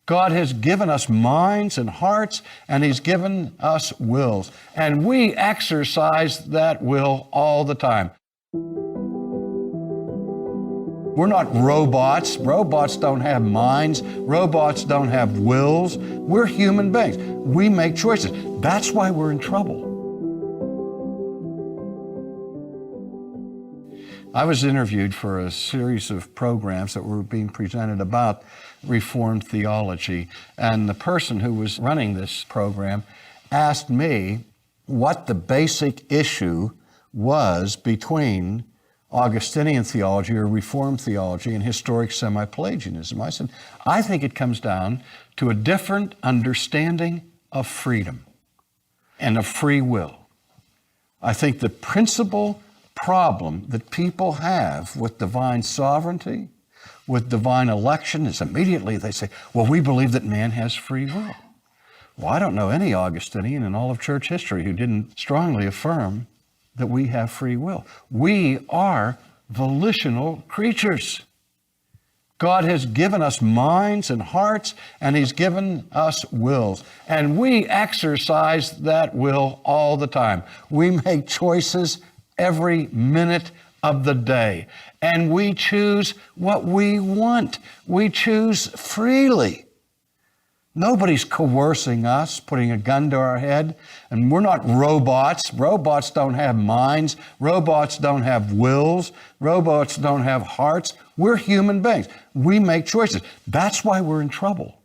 God has given us minds and hearts, and He's given us wills. And we exercise that will all the time. We're not robots. Robots don't have minds. Robots don't have wills. We're human beings. We make choices. That's why we're in trouble. I was interviewed for a series of programs that were being presented about Reformed theology, and the person who was running this program asked me what the basic issue was between Augustinian theology or Reformed theology and historic semi-Pelagianism. I said, I think it comes down to a different understanding of freedom and of free will. I think the principal problem that people have with divine sovereignty, with divine election, is immediately they say, well, we believe that man has free will. Well, I don't know any Augustinian in all of church history who didn't strongly affirm that we have free will. We are volitional creatures. God has given us minds and hearts, and He's given us wills. And we exercise that will all the time. We make choices every minute of the day. And we choose what we want. We choose freely. Nobody's coercing us, putting a gun to our head. And we're not robots. Robots don't have minds. Robots don't have wills. Robots don't have hearts. We're human beings. We make choices. That's why we're in trouble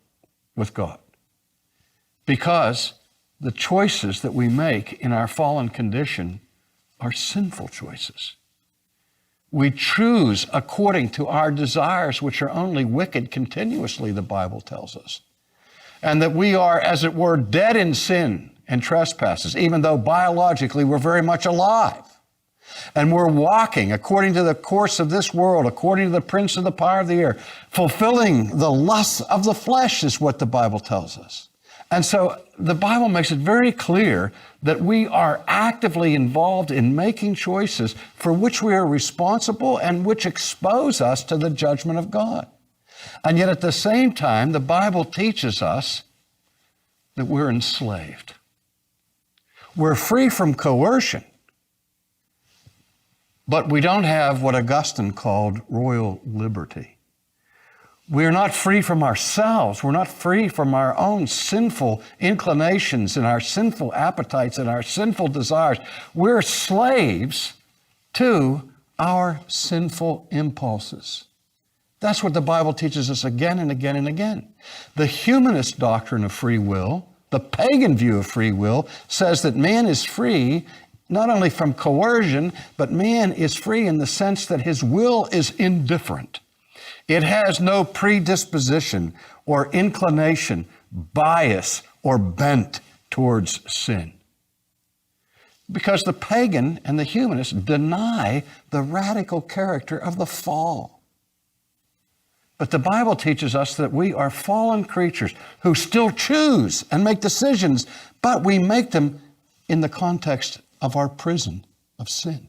with God. Because the choices that we make in our fallen condition are sinful choices. We choose according to our desires, which are only wicked continuously, the Bible tells us. And that we are, as it were, dead in sin and trespasses, even though biologically we're very much alive. And we're walking according to the course of this world, according to the prince of the power of the air, fulfilling the lusts of the flesh is what the Bible tells us. And so the Bible makes it very clear that we are actively involved in making choices for which we are responsible and which expose us to the judgment of God. And yet at the same time, the Bible teaches us that we're enslaved. We're free from coercion, but we don't have what Augustine called royal liberty. We're not free from ourselves. We're not free from our own sinful inclinations and our sinful appetites and our sinful desires. We're slaves to our sinful impulses. That's what the Bible teaches us again and again and again. The humanist doctrine of free will, the pagan view of free will, says that man is free not only from coercion, but man is free in the sense that his will is indifferent. It has no predisposition or inclination, bias, or bent towards sin. Because the pagan and the humanist deny the radical character of the fall. But the Bible teaches us that we are fallen creatures who still choose and make decisions, but we make them in the context of our prison of sin.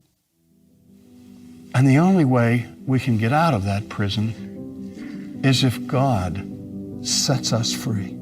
And the only way we can get out of that prison is if God sets us free.